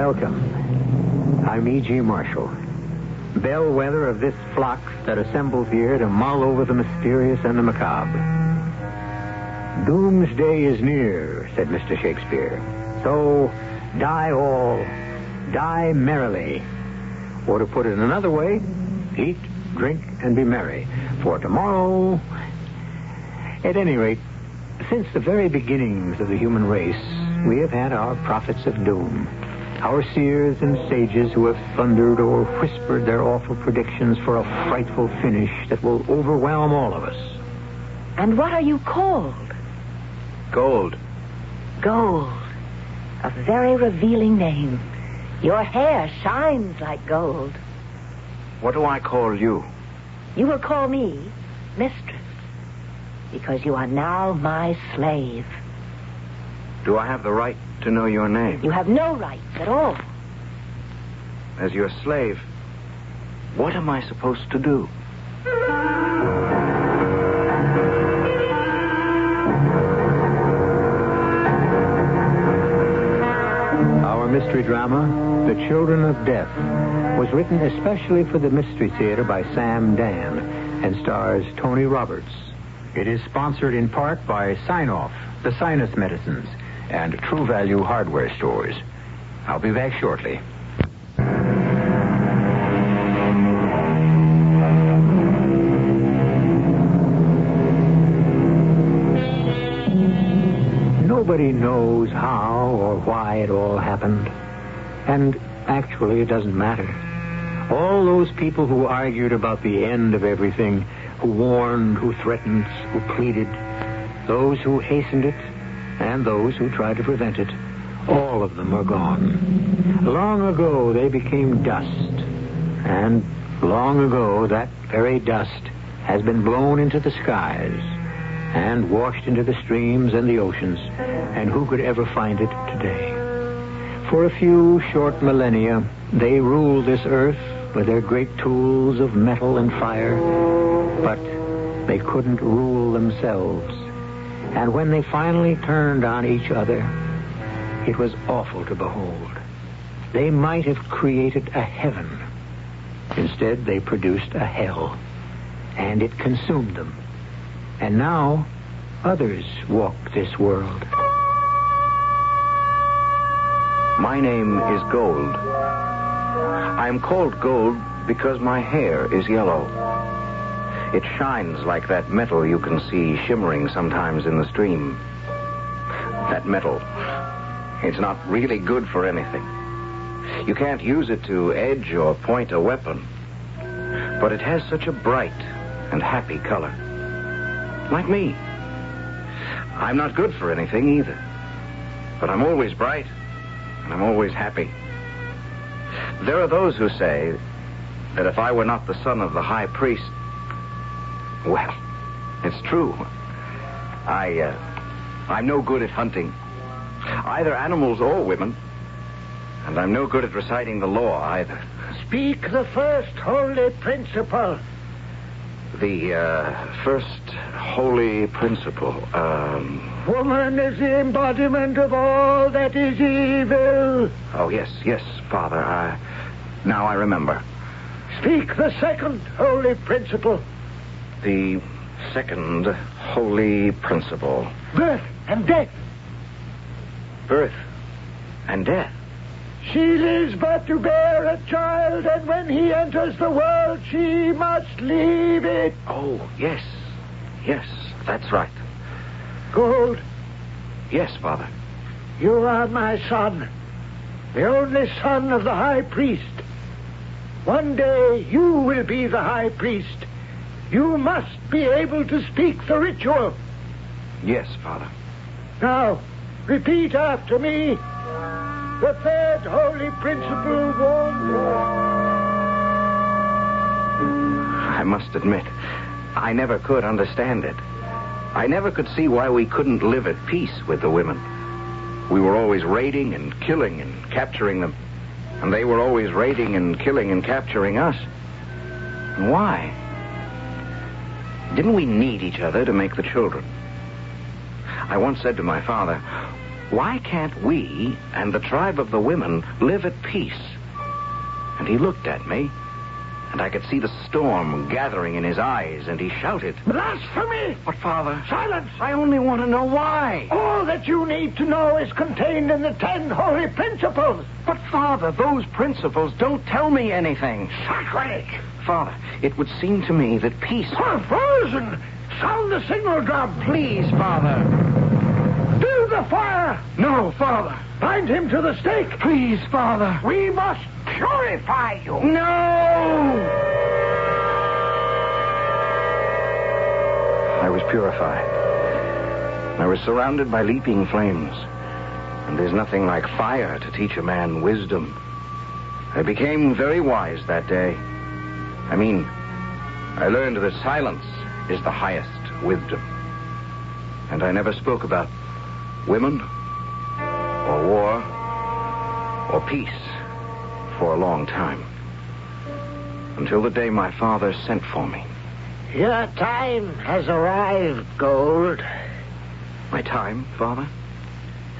Welcome. I'm E.G. Marshall, bellwether of this flock that assembles here to mull over the mysterious and the macabre. Doomsday is near, said Mr. Shakespeare. So, die all, die merrily. Or to put it another way, eat, drink, and be merry. For tomorrow... At any rate, since the very beginnings of the human race, we have had our prophets of doom. Our seers and sages who have thundered or whispered their awful predictions for a frightful finish that will overwhelm all of us. And what are you called? Gold. Gold. A very revealing name. Your hair shines like gold. What do I call you? You will call me Mistress, because you are now my slave. Do I have the right to know your name? You have no rights at all. As your slave, what am I supposed to do? Our mystery drama, The Children of Death, was written especially for the Mystery Theater by Sam Dan and stars Tony Roberts. It is sponsored in part by Sign-Off, the sinus medicines, and True Value hardware stores. I'll be back shortly. Nobody knows how or why it all happened. And actually, it doesn't matter. All those people who argued about the end of everything, who warned, who threatened, who pleaded, those who hastened it, and those who tried to prevent it, all of them are gone. Long ago, they became dust. And long ago, that very dust has been blown into the skies and washed into the streams and the oceans. And who could ever find it today? For a few short millennia, they ruled this earth with their great tools of metal and fire, but they couldn't rule themselves. And when they finally turned on each other, it was awful to behold. They might have created a heaven. Instead, they produced a hell, and it consumed them. And now, others walk this world. My name is Gold. I am called Gold because my hair is yellow. It shines like that metal you can see shimmering sometimes in the stream. That metal, it's not really good for anything. You can't use it to edge or point a weapon. But it has such a bright and happy color. Like me. I'm not good for anything either. But I'm always bright, and I'm always happy. There are those who say that if I were not the son of the high priest, well, it's true. I'm no good at hunting, either animals or women, and I'm no good at reciting the law either. Speak the first holy principle. The first holy principle. Woman is the embodiment of all that is evil. Oh, yes, Father. Now I remember. Speak the second holy principle. The second holy principle. Birth and death. Birth and death. She lives but to bear a child, and when he enters the world, she must leave it. Oh, yes, that's right. Gold. Yes, Father. You are my son, the only son of the high priest. One day you will be the high priest. You must be able to speak the ritual. Yes, Father. Now, repeat after me. The third holy principle warns I must admit, I never could understand it. I never could see why we couldn't live at peace with the women. We were always raiding and killing and capturing them. And they were always raiding and killing and capturing us. And why? Didn't we need each other to make the children? I once said to my father, Why can't we and the tribe of the women live at peace? And he looked at me, and I could see the storm gathering in his eyes, and he shouted, Blasphemy! But, Father... Silence! I only want to know why. All that you need to know is contained in the 10 holy principles. But, Father, those principles don't tell me anything. Sacrilege! Father, it would seem to me that peace... Frozen! Sound the signal drum. Please, Father. Build the fire. No, Father. Bind him to the stake. Please, Father. We must purify you. No! I was purified. I was surrounded by leaping flames. And there's nothing like fire to teach a man wisdom. I became very wise that day. I mean, I learned that silence is the highest wisdom. And I never spoke about women, or war, or peace for a long time. Until the day my father sent for me. Your time has arrived, Gold. My time, Father?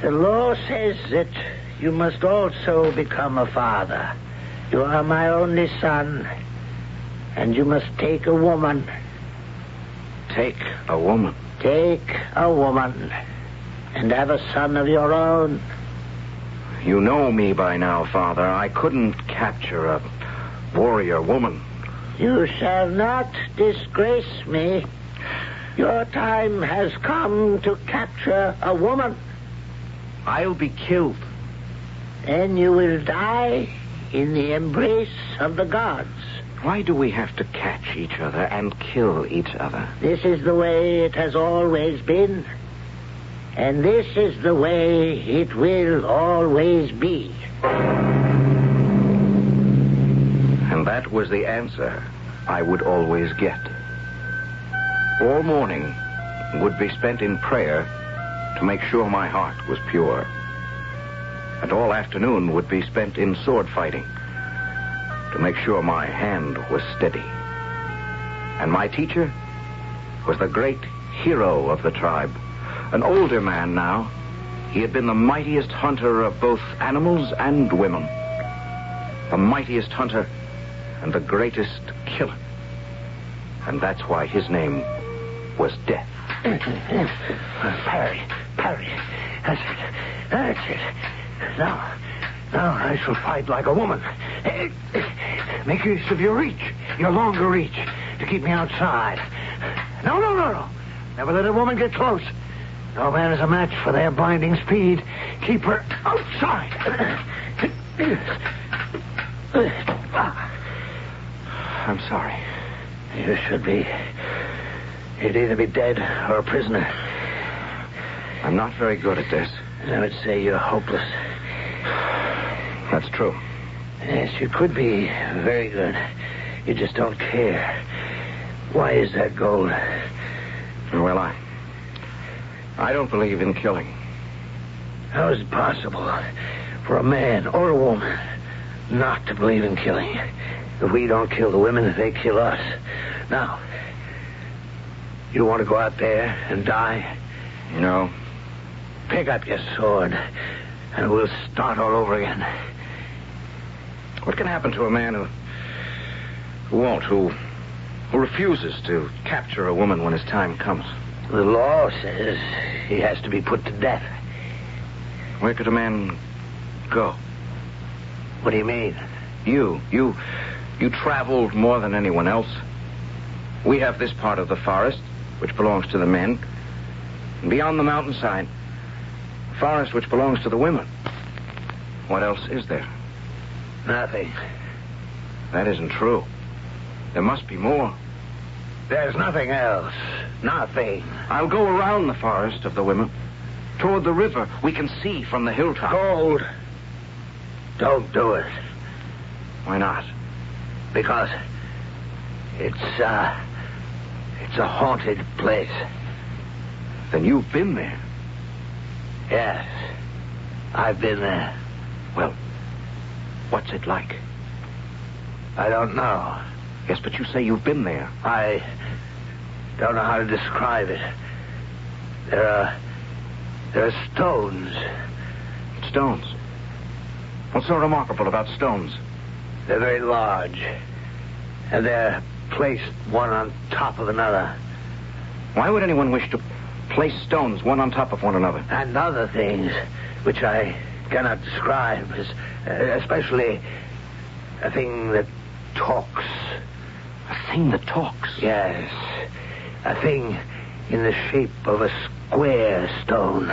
The law says that you must also become a father. You are my only son, and you must take a woman. Take a woman? Take a woman, and have a son of your own. You know me by now, Father. I couldn't capture a warrior woman. You shall not disgrace me. Your time has come to capture a woman. I'll be killed. Then you will die in the embrace of the gods. Why do we have to catch each other and kill each other? This is the way it has always been. And this is the way it will always be. And that was the answer I would always get. All morning would be spent in prayer to make sure my heart was pure. And all afternoon would be spent in sword fighting to make sure my hand was steady. And my teacher was the great hero of the tribe. An older man now. He had been the mightiest hunter of both animals and women. The mightiest hunter and the greatest killer. And that's why his name was Death. Parry. That's it. Now I shall fight like a woman. Make use of your reach, your longer reach, to keep me outside. No. Never let a woman get close. No man is a match for their blinding speed. Keep her outside. I'm sorry. You should be. You'd either be dead or a prisoner. I'm not very good at this. I would say you're hopeless. That's true. Yes, you could be very good. You just don't care. Why is that, Gold? Well, I don't believe in killing. How is it possible for a man or a woman not to believe in killing? If we don't kill the women, they kill us. Now, you want to go out there and die? No. Pick up your sword, and we'll start all over again. What can happen to a man who refuses to capture a woman when his time comes? The law says he has to be put to death. Where could a man go? What do you mean? You traveled more than anyone else. We have this part of the forest, which belongs to the men. And beyond the mountainside, a forest which belongs to the women. What else is there? Nothing. That isn't true. There must be more. There's nothing else. Nothing. I'll go around the forest of the women. Toward the river we can see from the hilltop. Gold. Don't do it. Why not? Because it's a haunted place. Then you've been there. Yes. I've been there. Well, what's it like? I don't know. Yes, but you say you've been there. I don't know how to describe it. There They're stones. Stones? What's so remarkable about stones? They're very large. And they're placed one on top of another. Why would anyone wish to place stones one on top of one another? And other things, which I cannot describe, especially a thing that talks. A thing that talks? Yes. A thing in the shape of a square stone.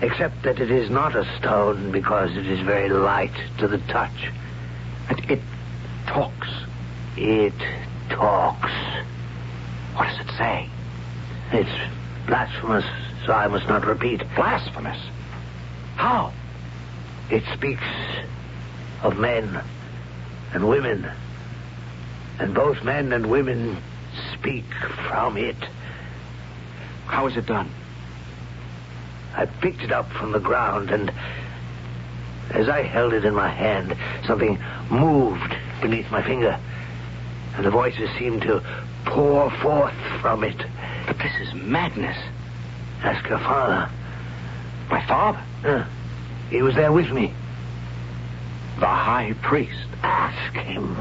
Except that it is not a stone because it is very light to the touch. It talks. It talks. What does it say? It's blasphemous, so I must not repeat. Blasphemous? How? It speaks of men and women. And both men and women speak from it. How is it done? I picked it up from the ground, and as I held it in my hand, something moved beneath my finger, and the voices seemed to pour forth from it. But this is madness. Ask your father. My father? He was there with me. The high priest. Ask him.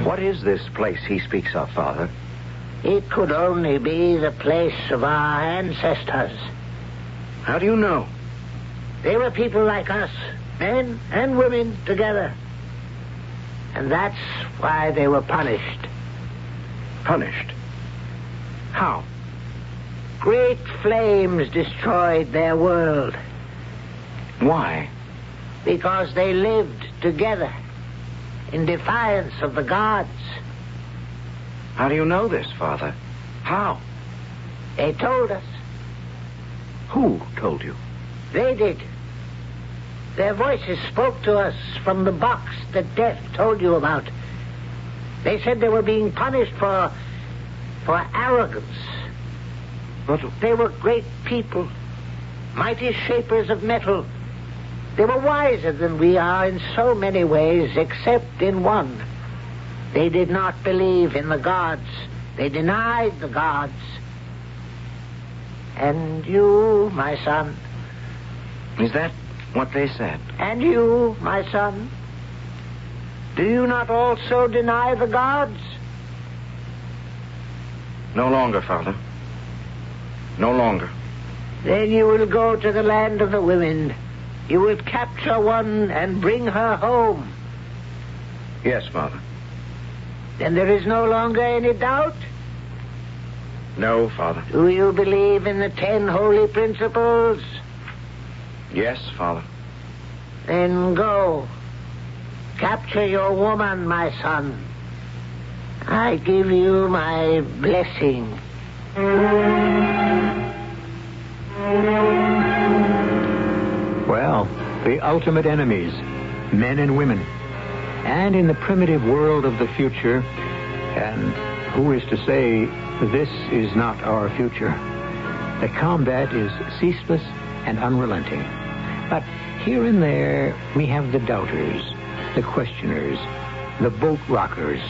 What is this place he speaks of, Father? It could only be the place of our ancestors. How do you know? They were people like us, men and women together. And that's why they were punished. Punished? How? Great flames destroyed their world. Why? Because they lived together in defiance of the gods. How do you know this, Father? How? They told us. Who told you? They did. Their voices spoke to us from the box that Death told you about. They said they were being punished for arrogance. But they were great people, mighty shapers of metal. They were wiser than we are in so many ways, except in one. They did not believe in the gods. They denied the gods. And you, my son. Is that what they said? And you, my son. Do you not also deny the gods? No longer, Father. No longer. Then you will go to the land of the women. You will capture one and bring her home. Yes, Father. Then there is no longer any doubt? No, Father. Do you believe in the 10 holy principles? Yes, Father. Then go. Capture your woman, my son. I give you my blessing. Well, the ultimate enemies, men and women. And in the primitive world of the future, and who is to say this is not our future, the combat is ceaseless and unrelenting. But here and there, we have the doubters, the questioners, the boat rockers,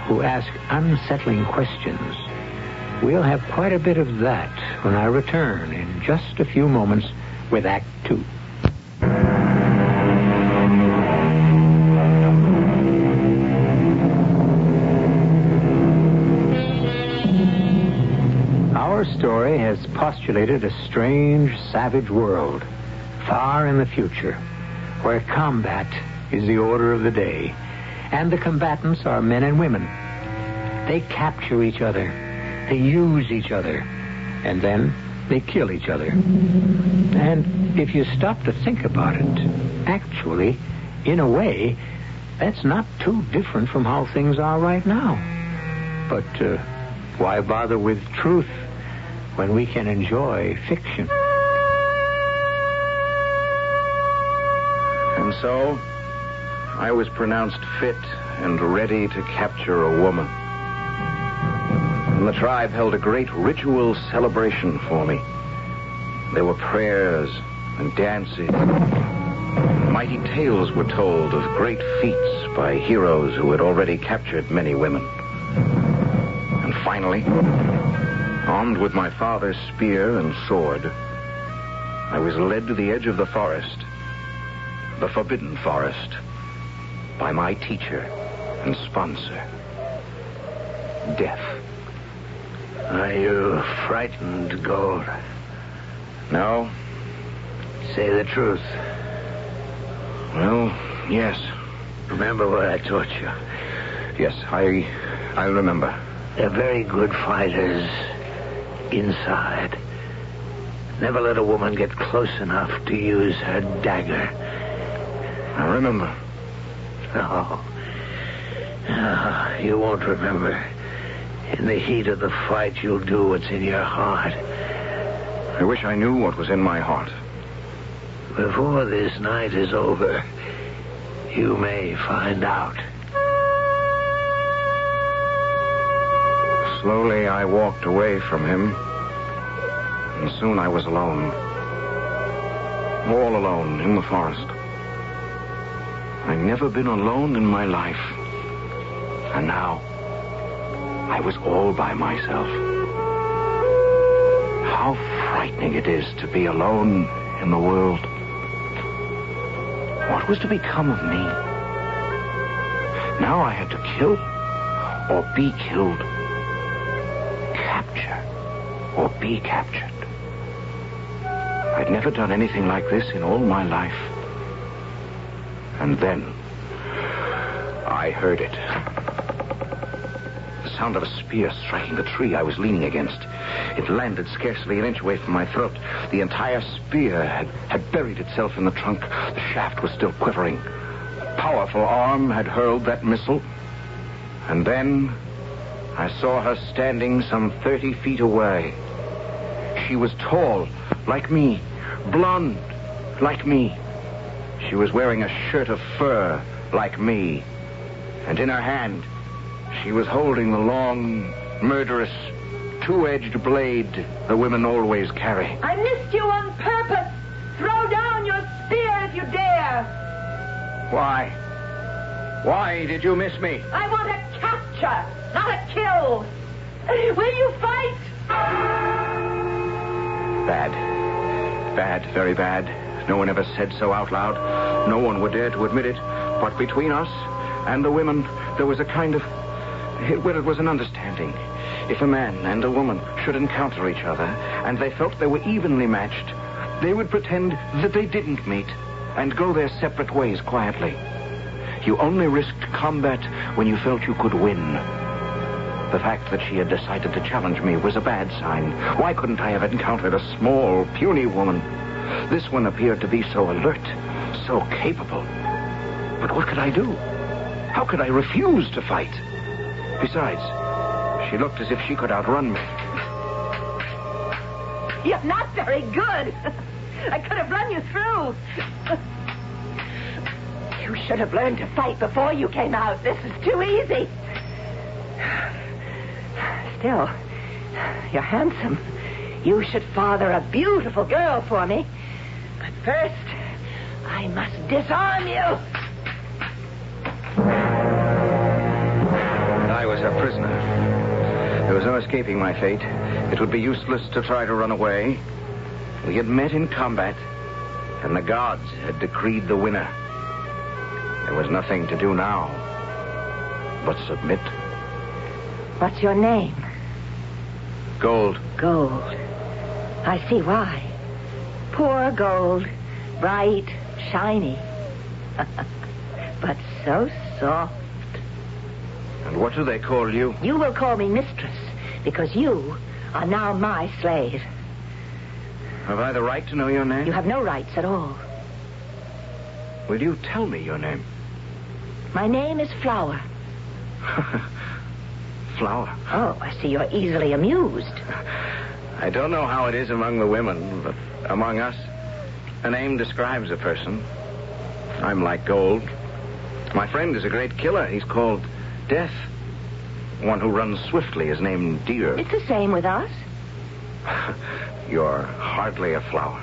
who ask unsettling questions. We'll have quite a bit of that when I return in just a few moments with Act 2. Our story has postulated a strange, savage world, far in the future, where combat is the order of the day, and the combatants are men and women. They capture each other, they use each other, and then they kill each other. And if you stop to think about it, actually, in a way, that's not too different from how things are right now. But why bother with truth when we can enjoy fiction? And so, I was pronounced fit and ready to capture a woman. And the tribe held a great ritual celebration for me. There were prayers and dances. Mighty tales were told of great feats by heroes who had already captured many women. And Finally, armed with my father's spear and sword, I was led to the edge of the forest, the forbidden forest, by my teacher and sponsor, Death. Are you frightened, Gold? No? Say the truth. Well, yes. Remember what I taught you. Yes, I remember. They're very good fighters inside. Never let a woman get close enough to use her dagger. I remember. No. No, you won't remember. In the heat of the fight, you'll do what's in your heart. I wish I knew what was in my heart. Before this night is over, you may find out. Slowly, I walked away from him, and soon I was alone. All alone in the forest. I'd never been alone in my life. And now, I was all by myself. How frightening it is to be alone in the world. What was to become of me? Now I had to kill or be killed. Capture or be captured. I'd never done anything like this in all my life. And then I heard it. The sound of a spear striking the tree I was leaning against. It landed scarcely an inch away from my throat. The entire spear had buried itself in the trunk. The shaft was still quivering. A powerful arm had hurled that missile. And then I saw her standing some 30 feet away. She was tall, like me, blonde, like me. She was wearing a shirt of fur, like me. And in her hand, she was holding the long, murderous, two-edged blade the women always carry. I missed you on purpose. Throw down your spear if you dare. Why? Why did you miss me? I want a capture, not a kill. Will you fight? Bad. Bad, very bad. No one ever said so out loud. No one would dare to admit it. But between us and the women, there was a kind of... Well, it was an understanding. If a man and a woman should encounter each other, and they felt they were evenly matched, they would pretend that they didn't meet, and go their separate ways quietly. You only risked combat when you felt you could win. The fact that she had decided to challenge me was a bad sign. Why couldn't I have encountered a small, puny woman? This one appeared to be so alert, so capable. But what could I do? How could I refuse to fight? Besides, she looked as if she could outrun me. You're not very good. I could have run you through. You should have learned to fight before you came out. This is too easy. Still, you're handsome. You should father a beautiful girl for me. But first, I must disarm you. I was a prisoner. There was no escaping my fate. It would be useless to try to run away. We had met in combat, and the gods had decreed the winner. There was nothing to do now but submit. What's your name? Gold. Gold. I see why. Poor Gold. Bright, shiny. But so soft. And what do they call you? You will call me mistress, because you are now my slave. Have I the right to know your name? You have no rights at all. Will you tell me your name? My name is Flower. Flower. Oh, I see you're easily amused. I don't know how it is among the women, but among us, a name describes a person. I'm like Gold. My friend is a great killer. He's called Death. One who runs swiftly is named Deer. It's the same with us. You're hardly a flower.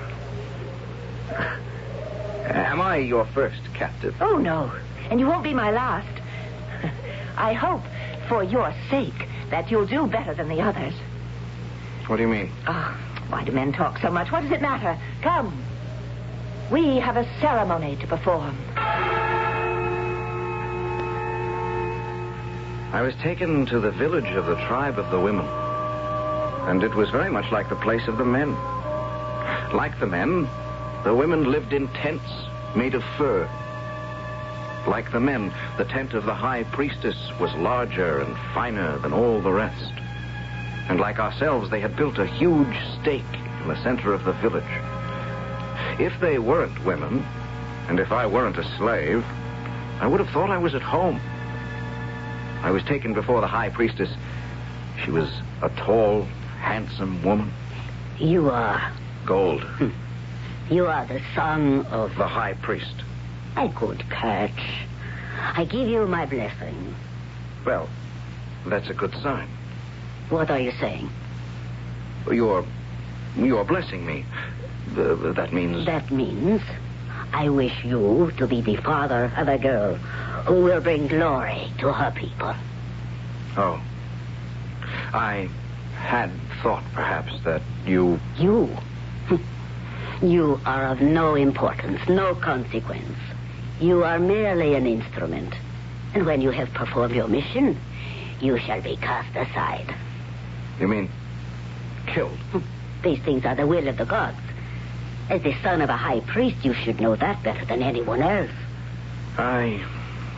Am I your first captive? Oh, no. And you won't be my last. I hope, for your sake, that you'll do better than the others. What do you mean? Oh, why do men talk so much? What does it matter? Come. We have a ceremony to perform. I was taken to the village of the tribe of the women. And it was very much like the place of the men. Like the men, the women lived in tents made of fur. Like the men, the tent of the high priestess was larger and finer than all the rest. And like ourselves, they had built a huge stake in the center of the village. If they weren't women, and if I weren't a slave, I would have thought I was at home. I was taken before the high priestess. She was a tall, handsome woman. You are. Gold. You are the son of... The high priest. A good catch. I give you my blessing. Well, that's a good sign. What are you saying? You're blessing me. That means... That means I wish you to be the father of a girl who will bring glory to her people. Oh. I had thought, perhaps, that you... You? You are of no importance, no consequence. You are merely an instrument. And when you have performed your mission, you shall be cast aside. You mean killed? These things are the will of the gods. As the son of a high priest, you should know that better than anyone else. I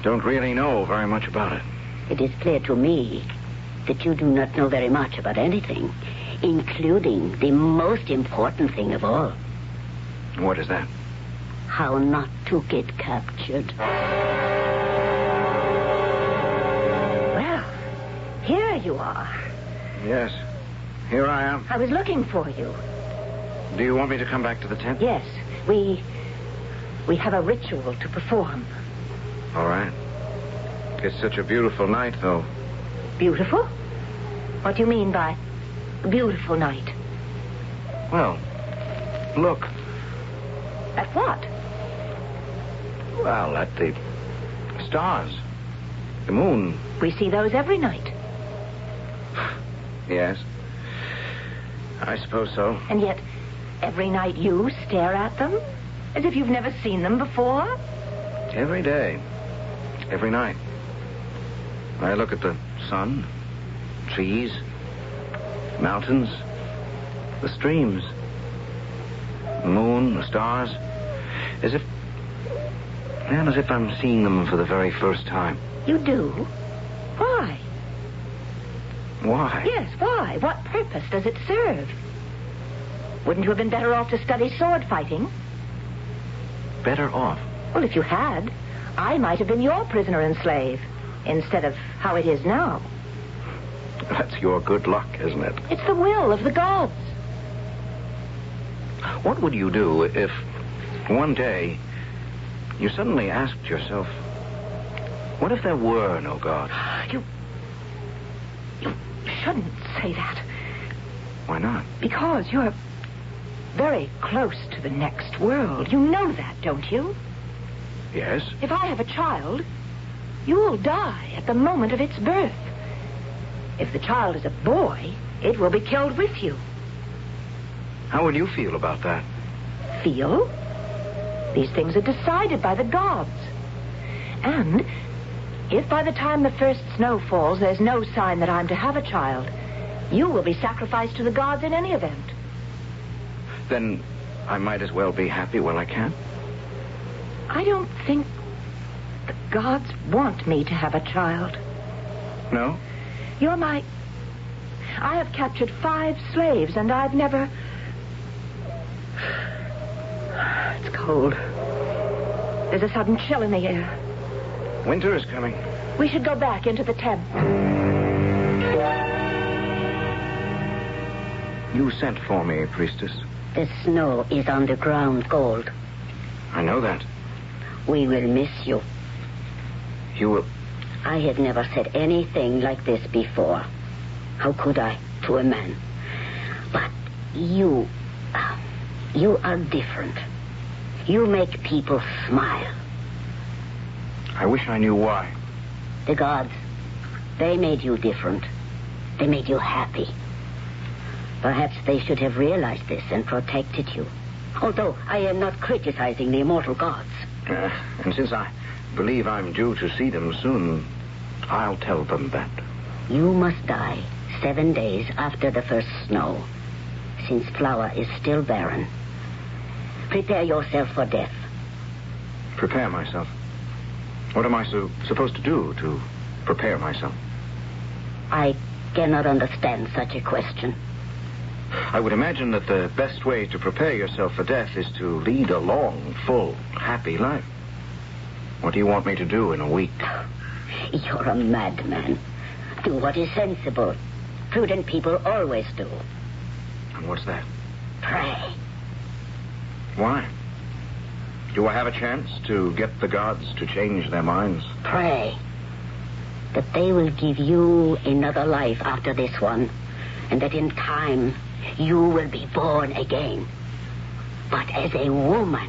don't really know very much about it. It is clear to me that you do not know very much about anything, including the most important thing of all. What is that? How not to get captured. Well, here you are. Yes, here I am. I was looking for you. Do you want me to come back to the tent? Yes, we have a ritual to perform. All right. It's such a beautiful night, though. Beautiful? What do you mean by beautiful night? Well, look. At what? Well, at the stars. The moon. We see those every night. Yes. I suppose so. And yet, every night you stare at them? As if you've never seen them before? Every day. Every night. I look at the sun, trees, mountains, the streams, the moon, the stars, as if I'm seeing them for the very first time. You do? Why? Why? Yes, why? What purpose does it serve? Wouldn't you have been better off to study sword fighting? Better off? Well, if you had, I might have been your prisoner and slave, instead of how it is now. That's your good luck, isn't it? It's the will of the gods. What would you do if one day you suddenly asked yourself, what if there were no God? You shouldn't say that. Why not? Because you're very close to the next world. You know that, don't you? Yes. If I have a child, you'll die at the moment of its birth. If the child is a boy, it will be killed with you. How would you feel about that? Feel? These things are decided by the gods. And if by the time the first snow falls, there's no sign that I'm to have a child, you will be sacrificed to the gods in any event. Then I might as well be happy while I can. I don't think the gods want me to have a child. No? You're my... I have captured 5 slaves, and I've never... It's cold. There's a sudden chill in the air. Winter is coming. We should go back into the tent. You sent for me, priestess. The snow is underground gold. I know that. We will miss you. You will... I have never said anything like this before. How could I, to a man? But you are different. You make people smile. I wish I knew why. The gods, they made you different. They made you happy. Perhaps they should have realized this and protected you. Although I am not criticizing the immortal gods. And since I believe I'm due to see them soon, I'll tell them that. You must die 7 days after the first snow, since Flower is still barren. Prepare yourself for death. Prepare myself? What am I supposed to do to prepare myself? I cannot understand such a question. I would imagine that the best way to prepare yourself for death is to lead a long, full, happy life. What do you want me to do in a week? You're a madman. Do what is sensible. Prudent people always do. And what's that? Pray. Why? Do I have a chance to get the gods to change their minds? Pray that they will give you another life after this one, and that in time you will be born again, but as a woman.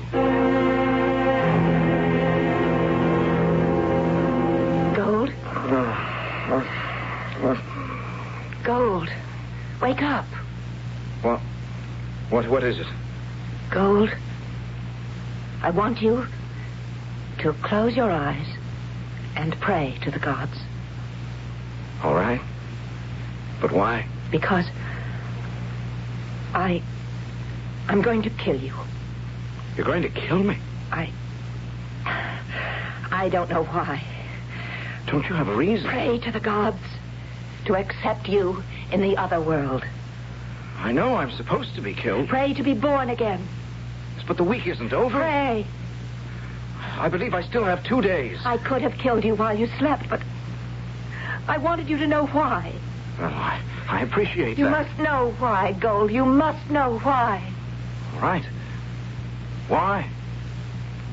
Gold? Gold, wake up. What is it? Gold, I want you to close your eyes and pray to the gods. All right. But why? Because I'm going to kill you. You're going to kill me? I don't know why. Don't you have a reason? Pray to the gods to accept you in the other world. I know I'm supposed to be killed. Pray to be born again. But the week isn't over. Pray. I believe I still have 2 days. I could have killed you while you slept, but I wanted you to know why. Well, I appreciate that. You must know why, Gold. You must know why. All right. Why?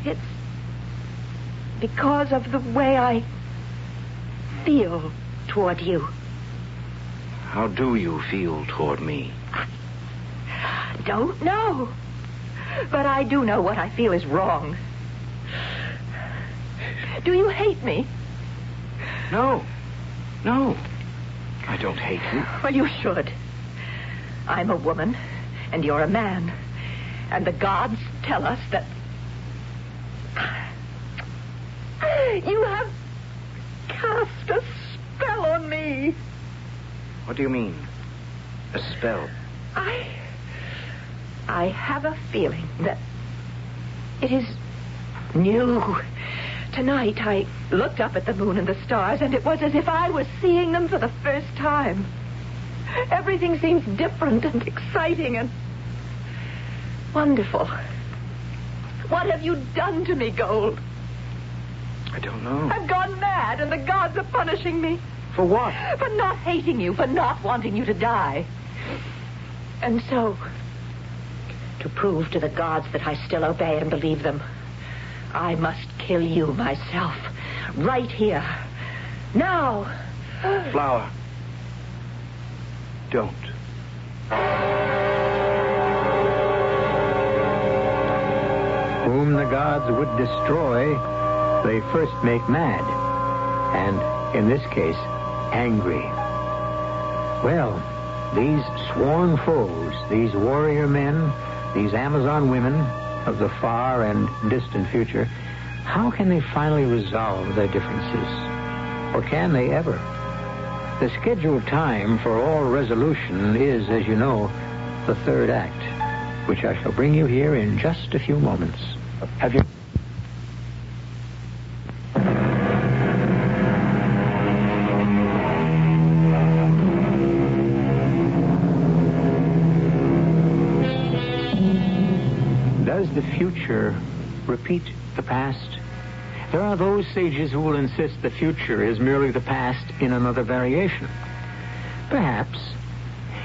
It's because of the way I feel toward you. How do you feel toward me? Don't know. But I do know what I feel is wrong. Do you hate me? No. I don't hate you. Well, you should. I'm a woman, and you're a man. And the gods tell us that you have cast a spell on me. What do you mean? A spell? I have a feeling that it is new. Tonight I looked up at the moon and the stars, and it was as if I was seeing them for the first time. Everything seems different and exciting and wonderful. What have you done to me, Gold? I don't know. I've gone mad, and the gods are punishing me. For what? For not hating you, for not wanting you to die. And so, to prove to the gods that I still obey and believe them, I must kill you myself. Right here. Now. Flower. Don't. Whom the gods would destroy, they first make mad. And, in this case, angry. Well, these sworn foes, these warrior men, these Amazon women of the far and distant future, how can they finally resolve their differences? Or can they ever? The scheduled time for all resolution is, as you know, the third act, which I shall bring you here in just a few moments. Have you... Does the future repeat the past? There are those sages who will insist the future is merely the past in another variation. Perhaps.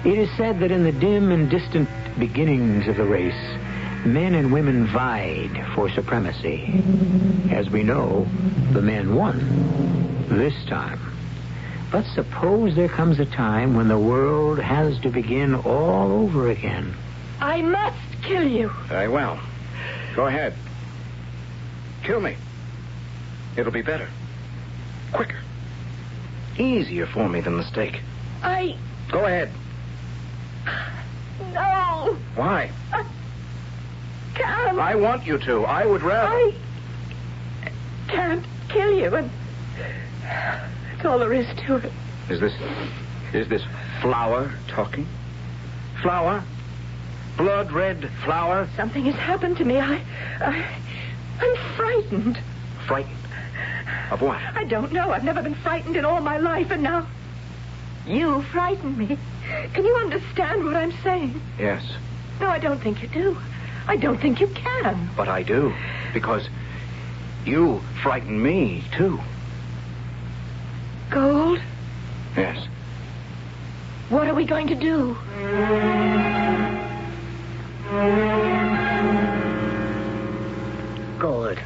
It is said that in the dim and distant beginnings of the race, men and women vied for supremacy. As we know, the men won this time. But suppose there comes a time when the world has to begin all over again. I must kill you. Very well. Go ahead. Kill me. It'll be better. Quicker. Easier for me than the stake. Go ahead. No. Why? I can't. I want you to. I would rather. I can't kill you, and that's all there is to it. Is this flower talking? Flower? Blood red flower? Something has happened to me. I'm frightened. Frightened? Of what? I don't know. I've never been frightened in all my life, and now you frighten me. Can you understand what I'm saying? Yes. No, I don't think you do. I don't think you can. But I do, because you frighten me, too. Gold? Yes. What are we going to do? Gold.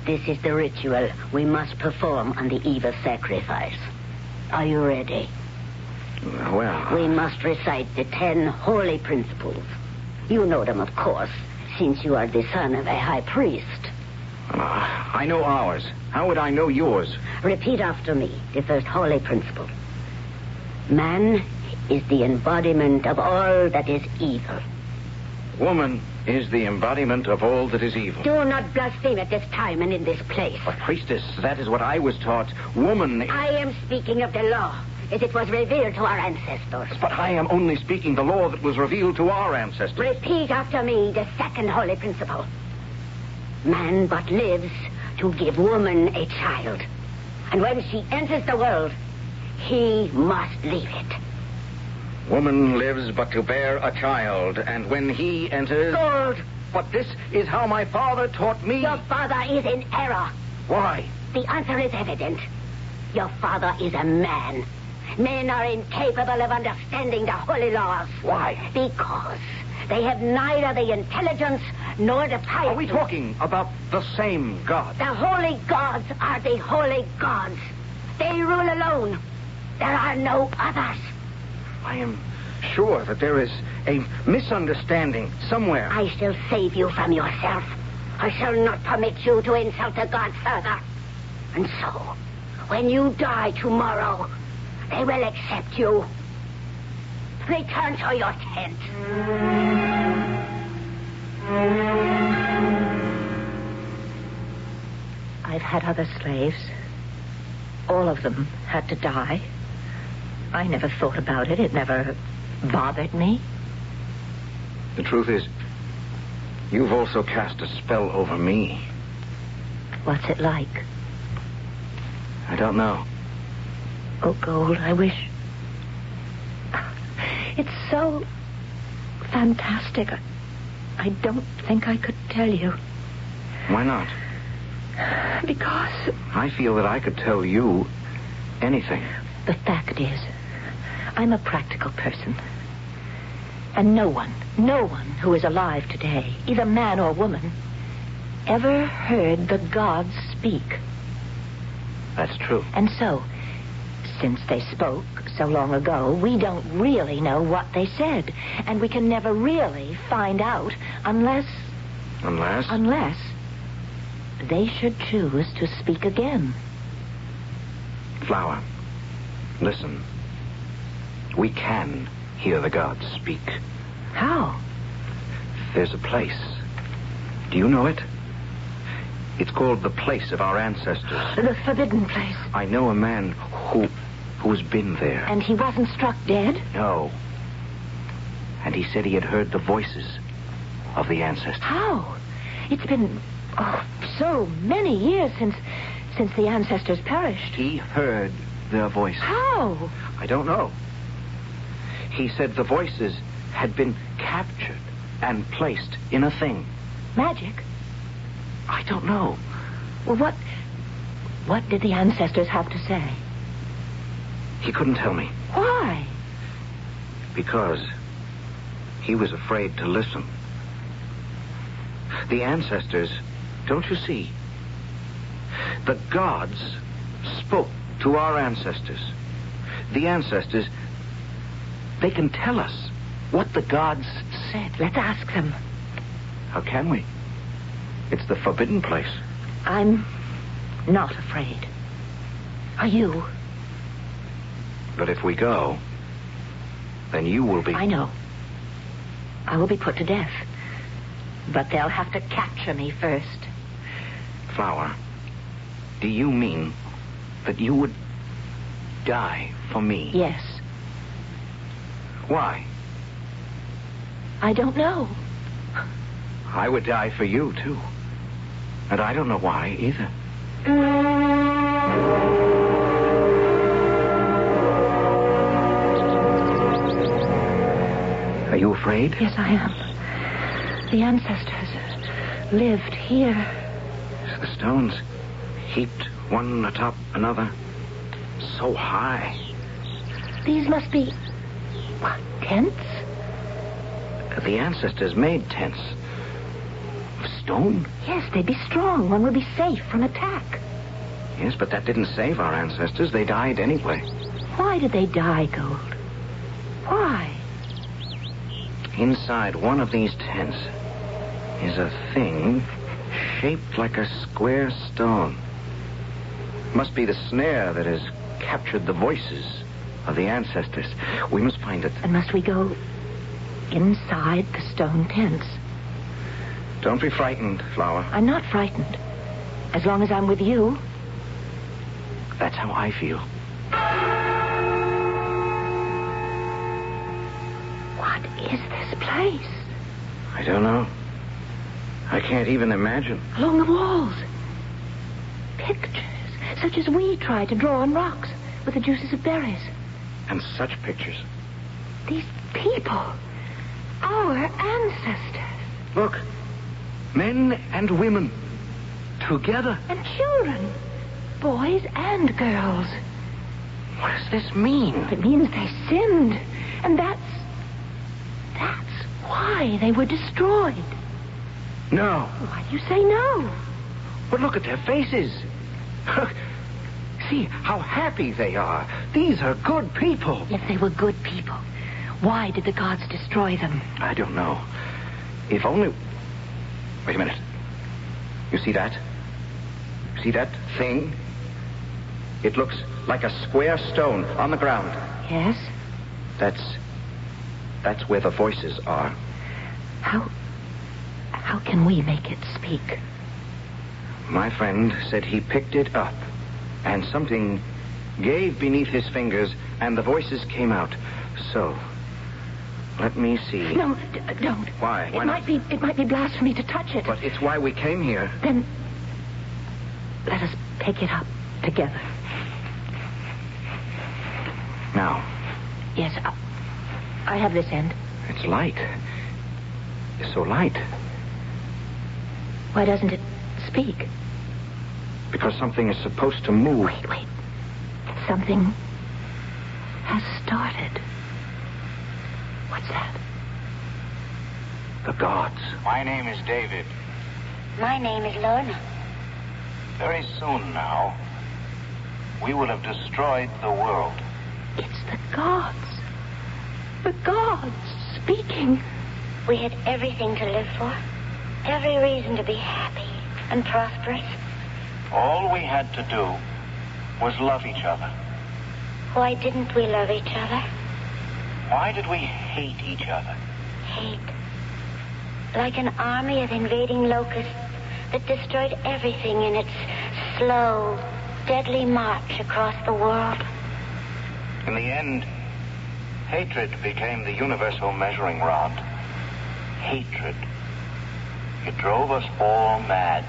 This is the ritual we must perform on the eve of sacrifice. Are you ready? Well... We must recite the 10 holy principles. You know them, of course, since you are the son of a high priest. I know ours. How would I know yours? Repeat after me the first holy principle. Man is the embodiment of all that is evil. Woman is the embodiment of all that is evil. Do not blaspheme at this time and in this place. But, priestess, that is what I was taught. Woman... I am speaking of the law, as it was revealed to our ancestors. But I am only speaking the law that was revealed to our ancestors. Repeat after me the second holy principle. Man but lives to give woman a child. And when she enters the world, he must leave it. Woman lives but to bear a child, and when he enters... Gold! But this is how my father taught me. Your father is in error. Why? The answer is evident. Your father is a man. Men are incapable of understanding the holy laws. Why? Because they have neither the intelligence nor the piety. Are we talking about the same God? The holy gods are the holy gods. They rule alone. There are no others. I am sure that there is a misunderstanding somewhere. I shall save you from yourself. I shall not permit you to insult the gods further. And so, when you die tomorrow, they will accept you. Return to your tent. I've had other slaves. All of them had to die. I never thought about it. It never bothered me. The truth is, you've also cast a spell over me. What's it like? I don't know. Oh, Gold, I wish... It's so fantastic. I don't think I could tell you. Why not? Because... I feel that I could tell you anything. The fact is, I'm a practical person. And no one who is alive today, either man or woman, ever heard the gods speak. That's true. And so, since they spoke so long ago, we don't really know what they said. And we can never really find out unless... Unless they should choose to speak again. Flower, listen. We can hear the gods speak. How? There's a place. Do you know it? It's called the place of our ancestors. The forbidden place. I know a man who's been there. And he wasn't struck dead? No. And he said he had heard the voices of the ancestors. How? It's been so many years since the ancestors perished. He heard their voices. How? I don't know. He said the voices had been captured and placed in a thing. Magic? I don't know. Well, what did the ancestors have to say? He couldn't tell me. Why? Because he was afraid to listen. The ancestors, don't you see? The gods spoke to our ancestors. The ancestors, they can tell us what the gods said. Let's ask them. How can we? It's the forbidden place. I'm not afraid. Are you? But if we go, then you will be... I know. I will be put to death. But they'll have to capture me first. Flower, do you mean that you would die for me? Yes. Why? I don't know. I would die for you, too. And I don't know why, either. Are you afraid? Yes, I am. The ancestors lived here. The stones heaped one atop another, so high. These must be... what, tents? The ancestors made tents. Of stone? Yes, they'd be strong. One would be safe from attack. Yes, but that didn't save our ancestors. They died anyway. Why did they die, Gold? Why? Inside one of these tents is a thing shaped like a square stone. Must be the snare that has captured the voices of the ancestors. We must find it. And must we go inside the stone tents? Don't be frightened, Flower. I'm not frightened. As long as I'm with you. That's how I feel. What is this place? I don't know. I can't even imagine. Along the walls. Pictures, such as we try to draw on rocks with the juices of berries. And such pictures. These people. Our ancestors. Look. Men and women. Together. And children. Boys and girls. What does this mean? It means they sinned. And that's why they were destroyed. No. Why do you say no? But look at their faces. See how happy they are. These are good people. If they were good people, why did the gods destroy them? I don't know. If only... Wait a minute. You see that? See that thing? It looks like a square stone on the ground. Yes? That's where the voices are. How can we make it speak? My friend said he picked it up, and something gave beneath his fingers, and the voices came out. So, let me see. No, don't. Why? Why not? It might be blasphemy to touch it. But it's why we came here. Then, let us pick it up together. Now. Yes, I have this end. It's light. It's so light. Why doesn't it speak? Because something is supposed to move. Wait. Something has started. What's that? The gods. My name is David. My name is Lorna. Very soon now, we will have destroyed the world. It's the gods. The gods speaking. We had everything to live for. Every reason to be happy and prosperous. All we had to do was love each other. Why didn't we love each other? Why did we hate each other? Hate. Like an army of invading locusts that destroyed everything in its slow, deadly march across the world. In the end, hatred became the universal measuring rod. Hatred. It drove us all mad.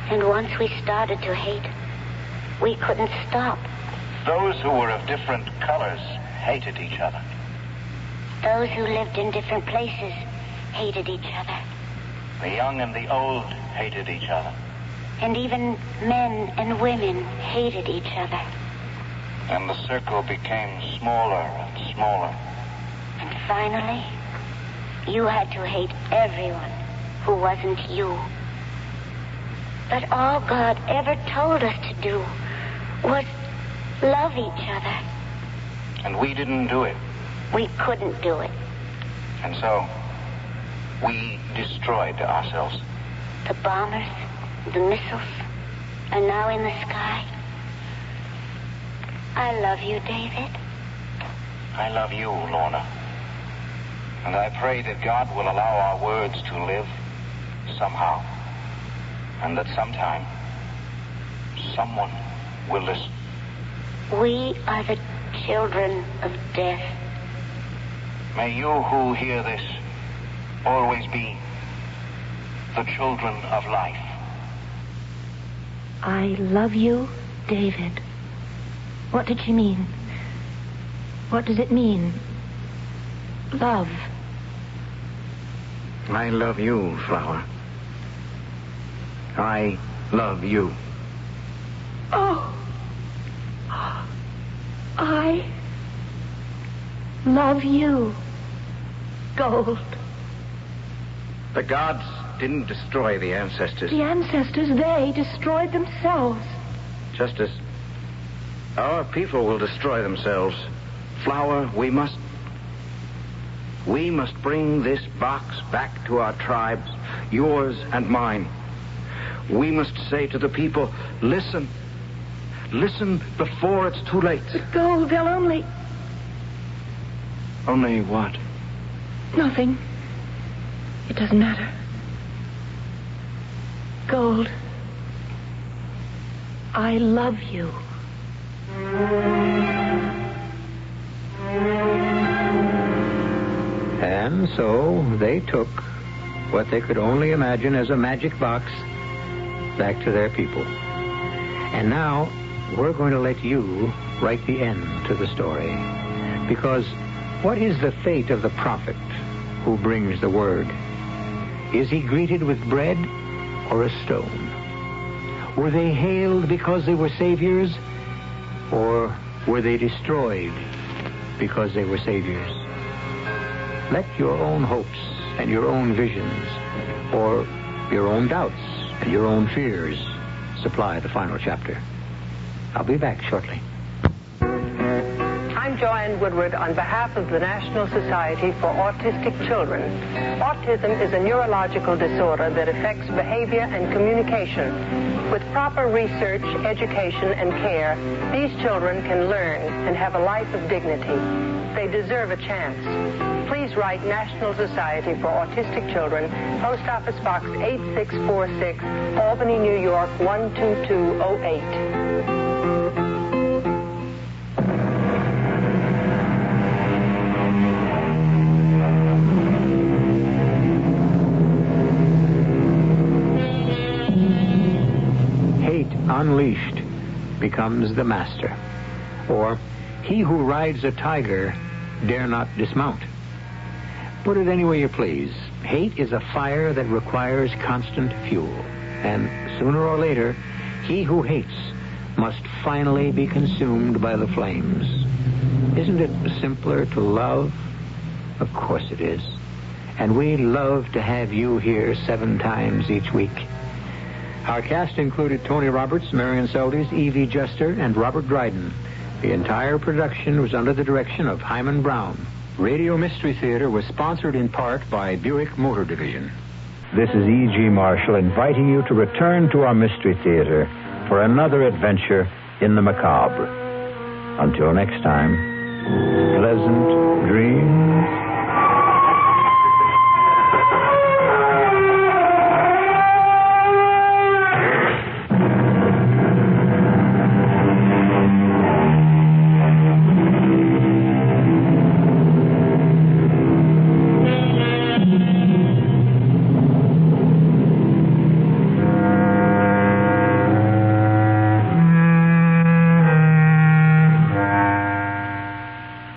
And once we started to hate, we couldn't stop. Those who were of different colors hated each other. Those who lived in different places hated each other. The young and the old hated each other. And even men and women hated each other. And the circle became smaller and smaller. And finally, you had to hate everyone who wasn't you. But all God ever told us to do was love each other. And we didn't do it. We couldn't do it. And so, we destroyed ourselves. The bombers, the missiles, are now in the sky. I love you, David. I love you, Lorna. And I pray that God will allow our words to live somehow. And that sometime, someone will listen. We are the children of death. May you who hear this always be the children of life. I love you, David. What did she mean? What does it mean? Love. I love you, Flower. I love you. Oh. I love you, Gold. The gods didn't destroy the ancestors. The ancestors, they destroyed themselves. Just as our people will destroy themselves. Flower, we must bring this box back to our tribes, yours and mine. We must say to the people, listen. Listen before it's too late. But Gold, they'll only... Only what? Nothing. It doesn't matter. Gold, I love you. And so they took what they could only imagine as a magic box back to their people. And now we're going to let you write the end to the story. Because what is the fate of the prophet who brings the word? Is he greeted with bread or a stone? Were they hailed because they were saviors? Or were they destroyed because they were saviors? Let your own hopes and your own visions, or your own doubts and your own fears, supply the final chapter. I'll be back shortly. I'm Joanne Woodward on behalf of the National Society for Autistic Children. Autism is a neurological disorder that affects behavior and communication. With proper research, education, and care, these children can learn and have a life of dignity. They deserve a chance. Please write National Society for Autistic Children, Post Office Box 8646, Albany, New York 12208. Unleashed becomes the master. Or, he who rides a tiger dare not dismount. Put it any way you please. Hate is a fire that requires constant fuel. And sooner or later, he who hates must finally be consumed by the flames. Isn't it simpler to love? Of course it is. And we love to have you here 7 times each week. Our cast included Tony Roberts, Marion Seldes, Evie Jester, and Robert Dryden. The entire production was under the direction of Hyman Brown. Radio Mystery Theater was sponsored in part by Buick Motor Division. This is E.G. Marshall inviting you to return to our Mystery Theater for another adventure in the macabre. Until next time, pleasant dreams.